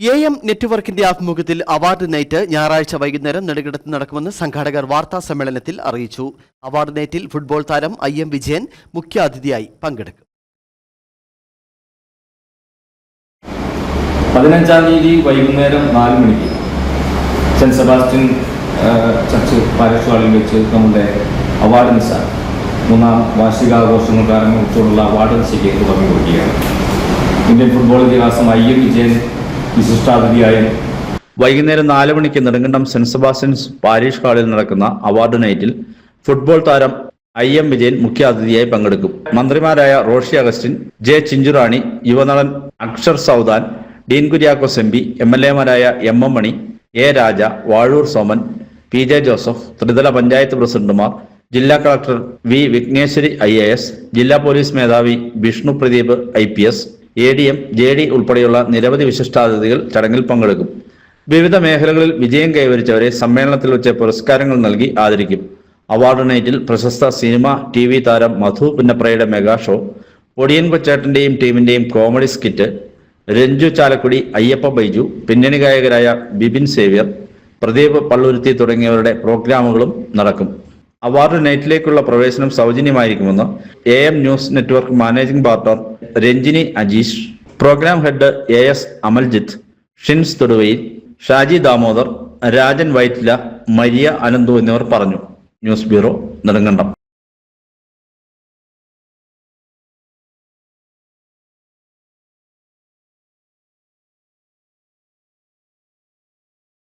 AM നെറ്റ്വർക്കിന്റെ ആഭിമുഖ്യത്തിൽ award night ഞായറാഴ്ച വൈകുന്നേരം നെടുങ്കണ്ടത്ത് നടക്കുമെന്ന് സംഘാടകർ വാർത്താ സമ്മേളനത്തിൽ അറിയിച്ചു. അവാർഡ് നൈറ്റിൽ ഫുട്ബോൾ താരം IM വിജയൻ മുഖ്യാതിഥിയായി പങ്കെടുക്കും. 15-ാം തീയതി വൈകുന്നേരം 4 മണിക്ക് സെന്റ് സെബാസ്റ്റ്യൻ ചർച്ച് പാരിഷ് ഹാളിൽ വെച്ച് നമ്മുടെ അവാർഡ് നിശ 3ാം വാർഷികാഘോഷങ്ങൾക്ക് ആരംഭിച്ചുള്ള അവാർഡ് നിശയ്ക്ക് തുടങ്ങി കൊടുക്കുകയാണ്. ഇന്ത്യൻ ഫുട്ബോൾ ഇതിഹാസം IM വിജയൻ വിശിഷ്ടാതിഥിയായി വൈകുന്നേരം 4 മണിക്ക് നെടുങ്കണ്ടം സെന്റ് സെബാസ്റ്റ്യൻസ് പാരിഷ് ഹാളിൽ നടക്കുന്ന അവാർഡ് നൈറ്റിൽ ഫുട്ബോൾ താരം IM വിജയൻ മുഖ്യാതിഥിയായി പങ്കെടുക്കും. മന്ത്രിമാരായ റോഷി അഗസ്റ്റിൻ, ജെ ചിഞ്ചുറാണി, യുവനടൻ അക്ഷർ സൗദാൻ, ഡീൻ കുര്യാക്കോസ് MP, MLA മാരായ MM Mani, A Raja, Vazhoor Soman, PJ Joseph, ത്രിതല പഞ്ചായത്ത് പ്രസിഡന്റുമാർ, ജില്ലാ കളക്ടർ V വിഘ്നേശ്വരി IAS, ജില്ലാ പോലീസ് മേധാവി Vishnu Pradeep IPS, ADM, JD ഉൾപ്പെടെയുള്ള നിരവധി വിശിഷ്ടാതിഥികൾ ചടങ്ങിൽ പങ്കെടുക്കും. വിവിധ മേഖലകളിൽ വിജയം കൈവരിച്ചവരെ സമ്മേളനത്തിൽ വെച്ച് പുരസ്കാരങ്ങൾ നൽകി ആദരിക്കും. അവാർഡ് നൈറ്റിൽ പ്രശസ്ത സിനിമ TV താരം മധു പുന്നപ്രയുടെ മെഗാ ഷോ, പൊടിയൻ കൊച്ചേട്ടന്റെയും ടീമിന്റെയും കോമഡി സ്കിറ്റ്, രഞ്ജു ചാലക്കുടി, അയ്യപ്പ ബൈജു, പിന്നണി ഗായകരായ ബിബിൻ സേവ്യർ, പ്രദീപ് പള്ളുരുത്തി തുടങ്ങിയവരുടെ പ്രോഗ്രാമുകളും നടക്കും. അവാർഡ് നൈറ്റിലേക്കുള്ള പ്രവേശനം സൗജന്യമായിരിക്കുമെന്ന് AM news network managing partner Ranjini Ajeesh, programme head AS Amaljith, Shins Thoduvayil, Shaji Damodar, Rajan Vyttila, Maria Ananthu എന്നിവർ പറഞ്ഞു. News bureau, Nedumkandam.